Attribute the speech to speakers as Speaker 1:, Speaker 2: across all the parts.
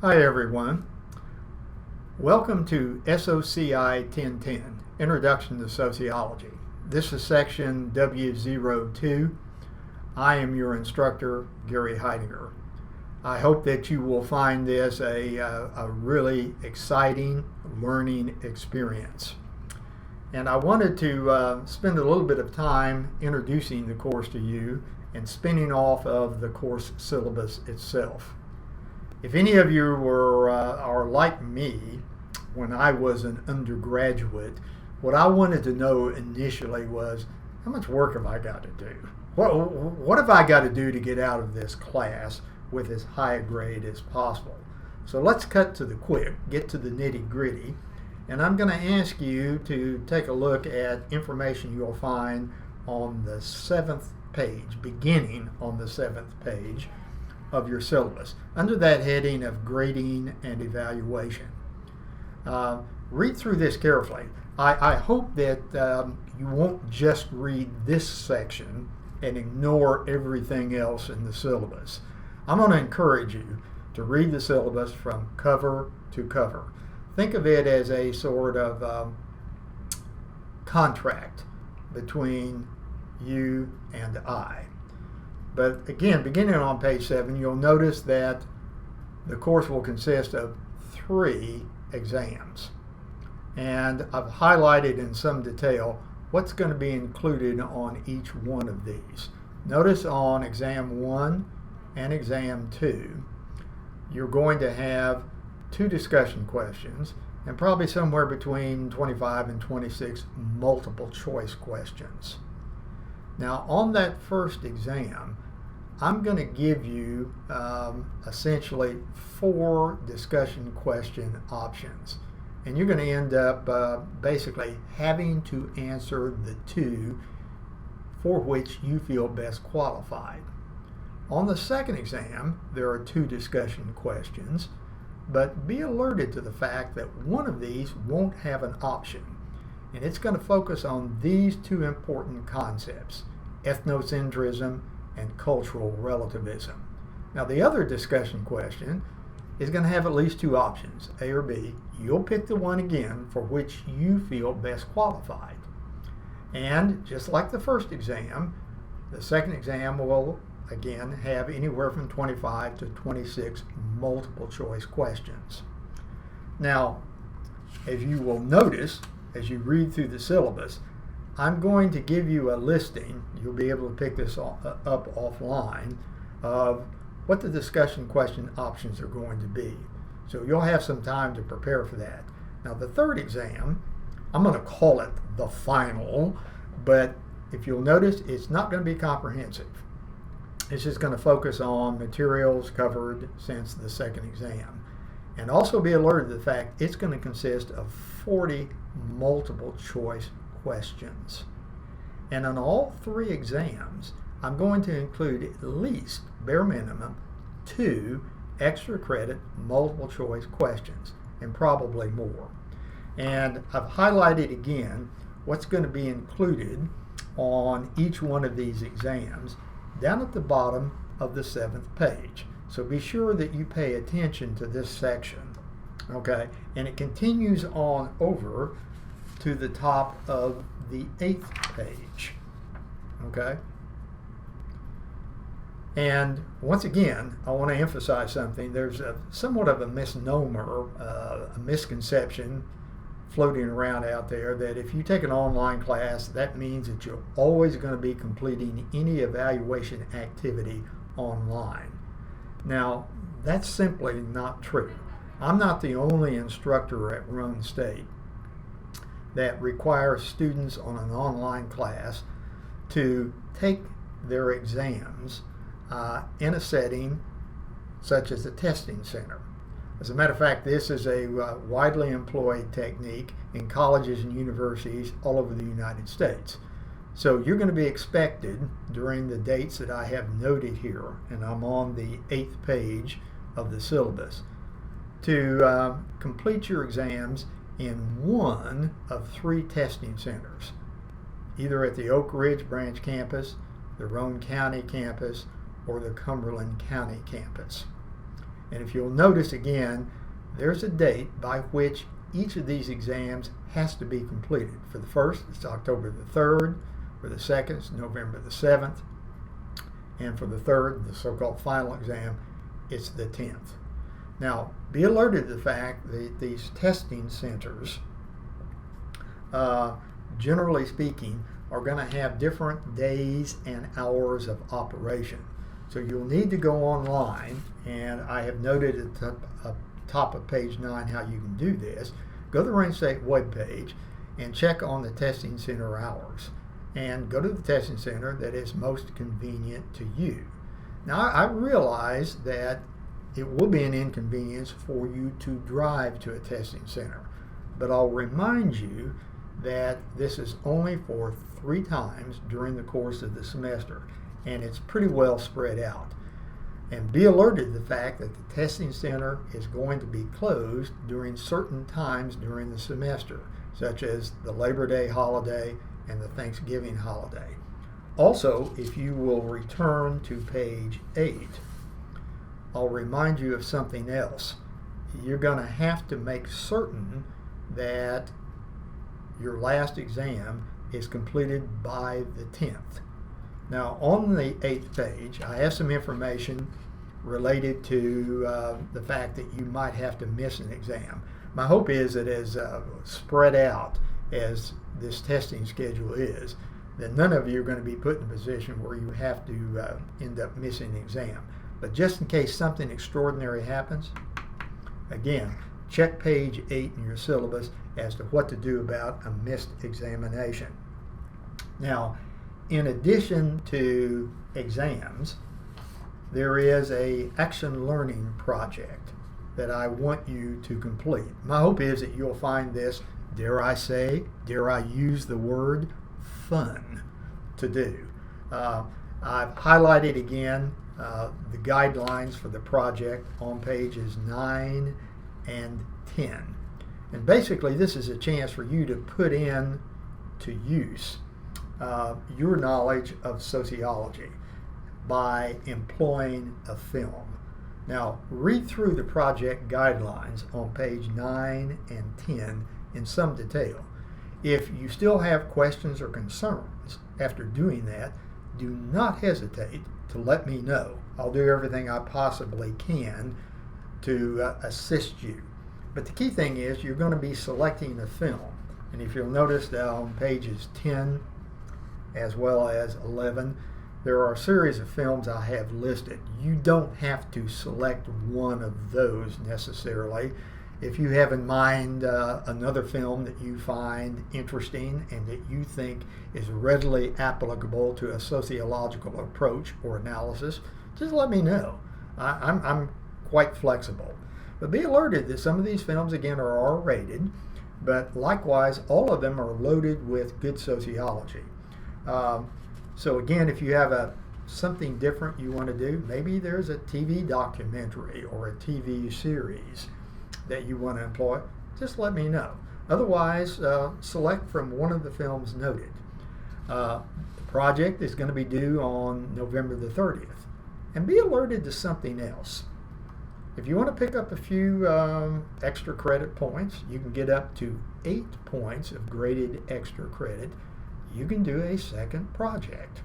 Speaker 1: Hi everyone. Welcome to SOCI 1010, Introduction to Sociology. This is section W02. I am your instructor, Gary Heidinger. I hope that you will find this a really exciting learning experience. And I wanted to spend a little bit of time introducing the course to you and spinning off of the course syllabus itself. If any of you are like me when I was an undergraduate, what I wanted to know initially was, how much work have I got to do? What have I got to do to get out of this class with as high a grade as possible? So let's cut to the quick, get to the nitty-gritty, and I'm going to ask you to take a look at information you'll find on the 7th page, beginning on the 7th page of your syllabus, under that heading of grading and evaluation. Read through this carefully. I hope that you won't just read this section and ignore everything else in the syllabus. I'm going to encourage you to read the syllabus from cover to cover. Think of it as a sort of contract between you and I. But again, beginning on page 7, you'll notice that the course will consist of 3 exams. And I've highlighted in some detail what's going to be included on each one of these. Notice on exam 1 and exam 2, you're going to have 2 discussion questions and probably somewhere between 25 and 26 multiple choice questions. Now, on that first exam, I'm going to give you essentially 4 discussion question options. And you're going to end up basically having to answer the 2 for which you feel best qualified. On the second exam, there are 2 discussion questions, but be alerted to the fact that one of these won't have an option. And it's going to focus on these 2 important concepts: ethnocentrism and cultural relativism. Now, the other discussion question is going to have at least 2 options, A or B. You'll pick the one again for which you feel best qualified. And just like the first exam, the second exam will again have anywhere from 25 to 26 multiple choice questions. Now, as you will notice as you read through the syllabus, I'm going to give you a listing, you'll be able to pick this up offline, of what the discussion question options are going to be. So you'll have some time to prepare for that. Now, the third exam, I'm going to call it the final, but if you'll notice, it's not going to be comprehensive. It's just going to focus on materials covered since the second exam. And also be alerted to the fact it's going to consist of 40 multiple choice questions. And on all 3 exams, I'm going to include at least, bare minimum, 2 extra credit multiple choice questions, and probably more. And I've highlighted again what's going to be included on each one of these exams down at the bottom of the 7th page. So be sure that you pay attention to this section. Okay? And it continues on over to the top of the 8th page. Okay? And once again, I want to emphasize something. There's somewhat of a misnomer, a misconception floating around out there that if you take an online class, that means that you're always going to be completing any evaluation activity online. Now, that's simply not true. I'm not the only instructor at Roane State that requires students on an online class to take their exams in a setting such as a testing center. As a matter of fact, this is a widely employed technique in colleges and universities all over the United States. So you're going to be expected during the dates that I have noted here, and I'm on the 8th page of the syllabus, to complete your exams in one of 3 testing centers, either at the Oak Ridge branch campus, the Roane County campus, or the Cumberland County campus. And if you'll notice again, there's a date by which each of these exams has to be completed. For the first, it's October the 3rd. For the second, it's November the 7th. And for the third, the so-called final exam, it's the 10th. Now, be alerted to the fact that these testing centers, generally speaking, are going to have different days and hours of operation. So you'll need to go online, and I have noted at the top of page 9 how you can do this. Go to the Range State webpage and check on the testing center hours, and go to the testing center that is most convenient to you. Now, I realize that it will be an inconvenience for you to drive to a testing center, but I'll remind you that this is only for 3 times during the course of the semester, and it's pretty well spread out. And be alerted to the fact that the testing center is going to be closed during certain times during the semester, such as the Labor Day holiday and the Thanksgiving holiday. Also, if you will return to page 8, I'll remind you of something else. You're going to have to make certain that your last exam is completed by the 10th. Now, on the 8th page, I have some information related to the fact that you might have to miss an exam. My hope is that as spread out as this testing schedule is, that none of you are going to be put in a position where you have to end up missing the exam. But just in case something extraordinary happens, again, check page 8 in your syllabus as to what to do about a missed examination. Now, in addition to exams, there is an action learning project that I want you to complete. My hope is that you'll find this, dare I use the word, fun to do. I've highlighted again the guidelines for the project on pages 9 and 10. And basically this is a chance for you to put in to use your knowledge of sociology by employing a film. Now, read through the project guidelines on page 9 and 10 in some detail. If you still have questions or concerns after doing that, do not hesitate to let me know. I'll do everything I possibly can to assist you. But the key thing is you're going to be selecting a film. And if you'll notice that on pages 10 as well as 11, there are a series of films I have listed. You don't have to select one of those necessarily. If you have in mind another film that you find interesting and that you think is readily applicable to a sociological approach or analysis, just let me know. I'm quite flexible. But be alerted that some of these films, again, are R-rated, but likewise, all of them are loaded with good sociology. So again, if you have something different you want to do, maybe there's a TV documentary or a TV series that you want to employ, just let me know. Otherwise, select from one of the films noted. The project is going to be due on November the 30th. And be alerted to something else. If you want to pick up a few extra credit points, you can get up to 8 points of graded extra credit. You can do a second project,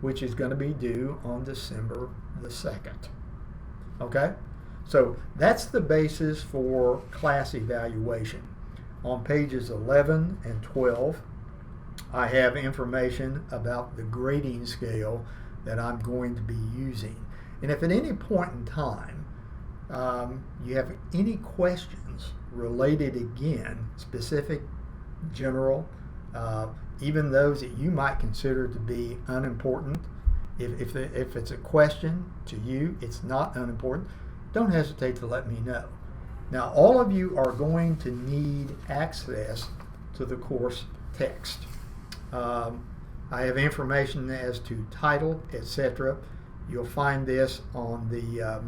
Speaker 1: which is going to be due on December the 2nd. Okay? So that's the basis for class evaluation. On pages 11 and 12, I have information about the grading scale that I'm going to be using. And if at any point in time you have any questions related, again, specific, general, even those that you might consider to be unimportant, if it's a question to you, it's not unimportant, don't hesitate to let me know. Now, all of you are going to need access to the course text. I have information as to title, etc. You'll find this on the,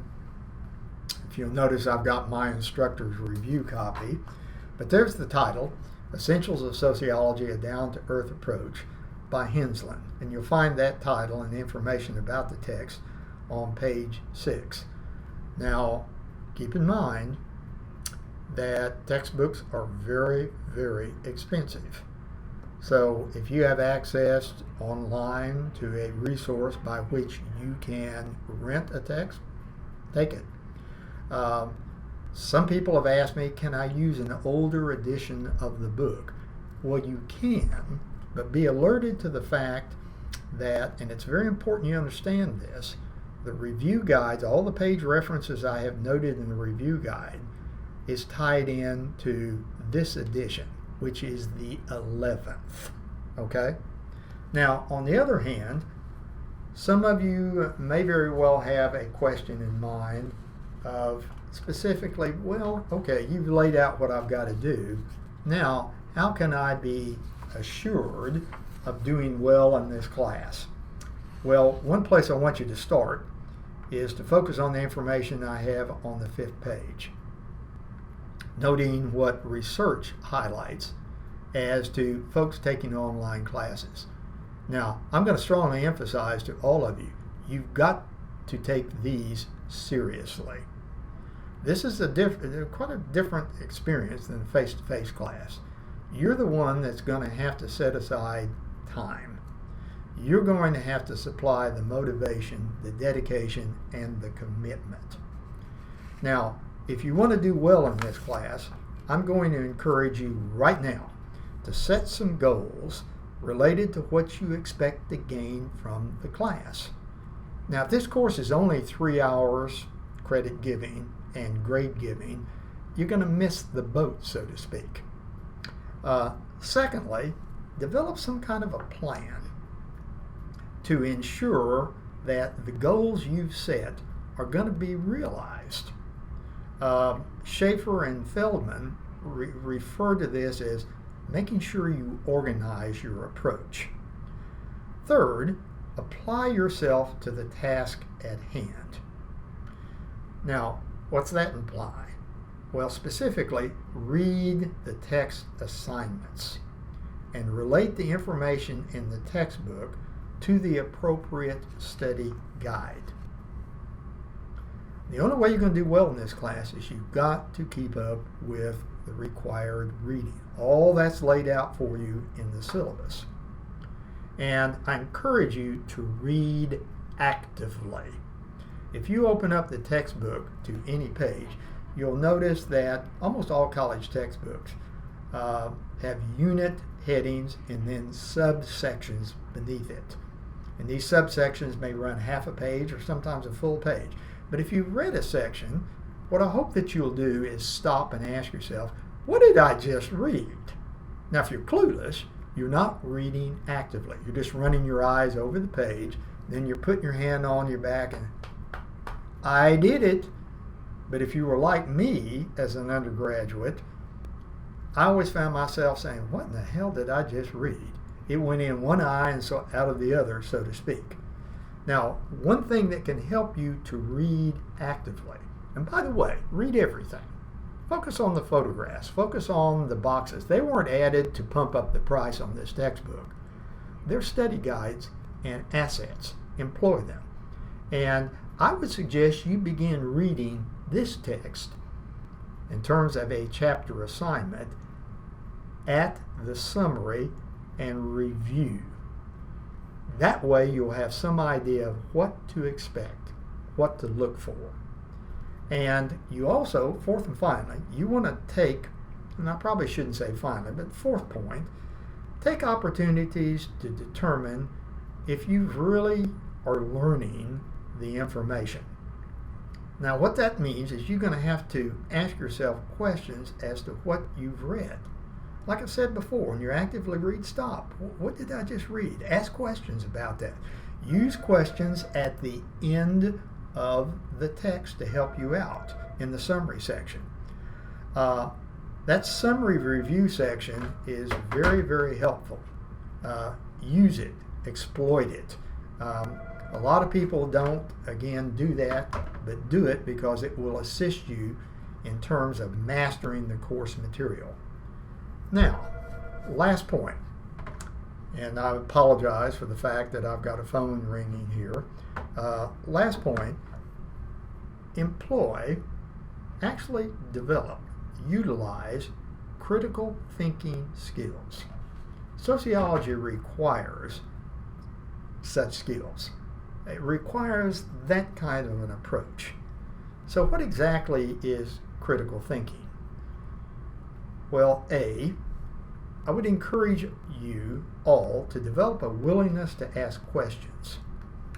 Speaker 1: if you'll notice, I've got my instructor's review copy. But there's the title, Essentials of Sociology, A Down-to-Earth Approach by Hensland. And you'll find that title and information about the text on page 6. Now, keep in mind that textbooks are very, very expensive. So if you have access online to a resource by which you can rent a text, take it. Some people have asked me, can I use an older edition of the book? Well, you can, but be alerted to the fact that, and it's very important you understand this, the review guides, all the page references I have noted in the review guide, is tied in to this edition, which is the 11th. Okay? Now, on the other hand, some of you may very well have a question in mind of specifically, well, okay, you've laid out what I've got to do. Now, how can I be assured of doing well in this class? Well, one place I want you to start is to focus on the information I have on the 5th page, noting what research highlights as to folks taking online classes. Now, I'm going to strongly emphasize to all of you, you've got to take these seriously. This is quite a different experience than a face-to-face class. You're the one that's going to have to set aside time. You're going to have to supply the motivation, the dedication, and the commitment. Now, if you want to do well in this class, I'm going to encourage you right now to set some goals related to what you expect to gain from the class. Now, if this course is only 3 hours credit giving and grade giving, you're going to miss the boat, so to speak. Secondly, develop some kind of a plan to ensure that the goals you've set are going to be realized. Schaefer and Feldman refer to this as making sure you organize your approach. Third, apply yourself to the task at hand. Now, what's that imply? Well, specifically, read the text assignments and relate the information in the textbook to the appropriate study guide. The only way you're going to do well in this class is you've got to keep up with the required reading. All that's laid out for you in the syllabus. And I encourage you to read actively. If you open up the textbook to any page, you'll notice that almost all college textbooks have unit headings and then subsections beneath it. And these subsections may run half a page or sometimes a full page. But if you've read a section, what I hope that you'll do is stop and ask yourself, what did I just read? Now, if you're clueless, you're not reading actively. You're just running your eyes over the page, then you're putting your hand on your back and, I did it. But if you were like me as an undergraduate, I always found myself saying, what in the hell did I just read? It went in one eye and so out of the other, so to speak. Now, one thing that can help you to read actively, and by the way, read everything. Focus on the photographs. Focus on the boxes. They weren't added to pump up the price on this textbook. They're study guides and assets. Employ them. And I would suggest you begin reading this text in terms of a chapter assignment at the summary and review. That way you'll have some idea of what to expect, what to look for. And you also, fourth and finally, you want to take, and I probably shouldn't say finally, but fourth point, take opportunities to determine if you really are learning the information. Now what that means is you're going to have to ask yourself questions as to what you've read. Like I said before, when you actively read, stop. What did I just read? Ask questions about that. Use questions at the end of the text to help you out in the summary section. That summary review section is very, very helpful. Use it, exploit it. A lot of people don't, again, do that, but do it because it will assist you in terms of mastering the course material. Now, last point, and I apologize for the fact that I've got a phone ringing here. Last point, employ actually develop, utilize critical thinking skills. Sociology requires such skills. It requires that kind of an approach. So what exactly is critical thinking? Well, I would encourage you all to develop a willingness to ask questions,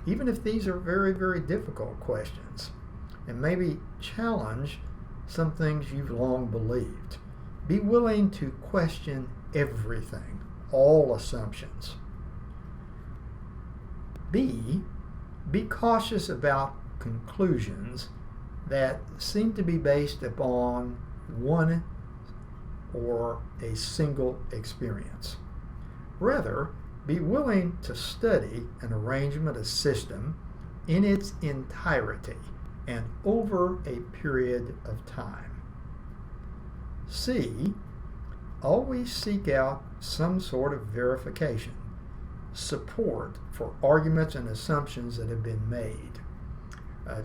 Speaker 1: even if these are very, very difficult questions, and maybe challenge some things you've long believed. Be willing to question everything, all assumptions. Be cautious about conclusions that seem to be based upon one or a single experience. Rather, be willing to study an arrangement, a system, in its entirety and over a period of time. C, always seek out some sort of verification, support for arguments and assumptions that have been made.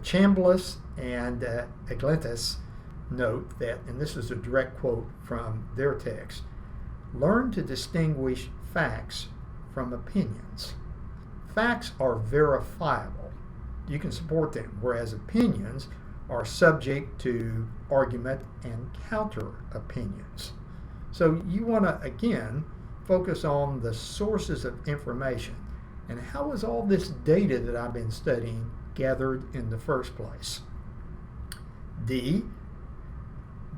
Speaker 1: Chambliss and Iglesias note that, and this is a direct quote from their text, learn to distinguish facts from opinions. Facts are verifiable. You can support them, whereas opinions are subject to argument and counter opinions. So you want to, again, focus on the sources of information and how is all this data that I've been studying gathered in the first place. D,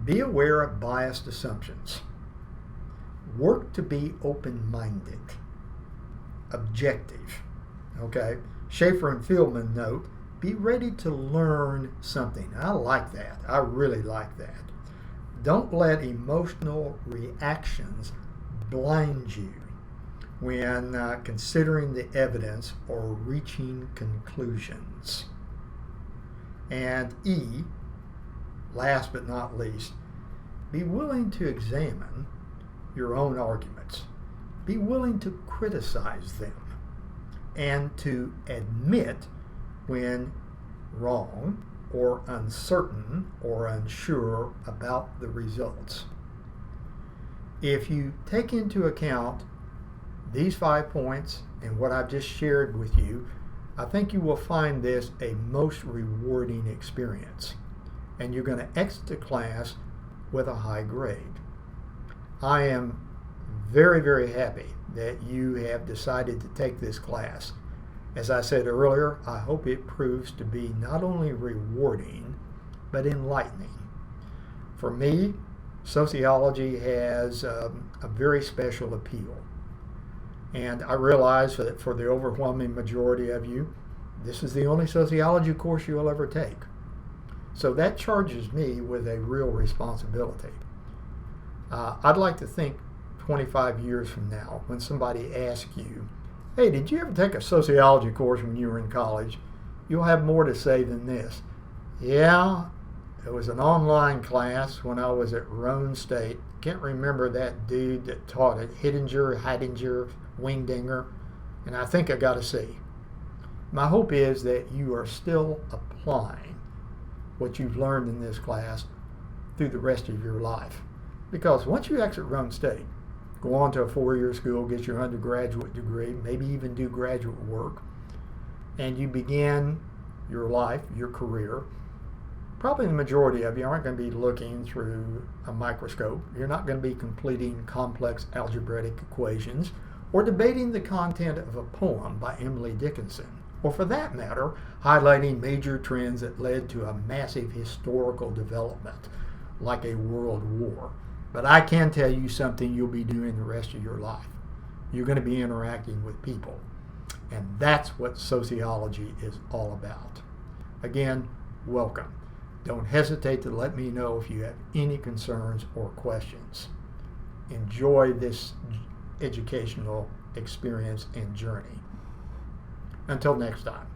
Speaker 1: be aware of biased assumptions. Work to be open-minded, objective. Okay? Schaefer and Fieldman note, be ready to learn something. I like that. I really like that. Don't let emotional reactions blind you when considering the evidence or reaching conclusions. And E, last but not least, be willing to examine your own arguments. Be willing to criticize them and to admit when wrong or uncertain or unsure about the results. If you take into account these 5 points and what I've just shared with you, I think you will find this a most rewarding experience, and you're going to exit the class with a high grade. I am very, very happy that you have decided to take this class. As I said earlier, I hope it proves to be not only rewarding, but enlightening. For me, sociology has a very special appeal. And I realize that for the overwhelming majority of you, this is the only sociology course you'll ever take. So that charges me with a real responsibility. I'd like to think 25 years from now, when somebody asks you, hey, did you ever take a sociology course when you were in college? You'll have more to say than this. Yeah, it was an online class when I was at Roan State. Can't remember that dude that taught it, Heidinger, Wingdinger, and I think I got a C. My hope is that you are still applying what you've learned in this class through the rest of your life. Because once you exit Roan State, go on to a 4-year school, get your undergraduate degree, maybe even do graduate work, and you begin your life, your career, probably the majority of you aren't going to be looking through a microscope. You're not going to be completing complex algebraic equations or debating the content of a poem by Emily Dickinson, or for that matter, highlighting major trends that led to a massive historical development like a world war. But I can tell you something you'll be doing the rest of your life. You're going to be interacting with people. And that's what sociology is all about. Again, welcome. Don't hesitate to let me know if you have any concerns or questions. Enjoy this educational experience and journey. Until next time.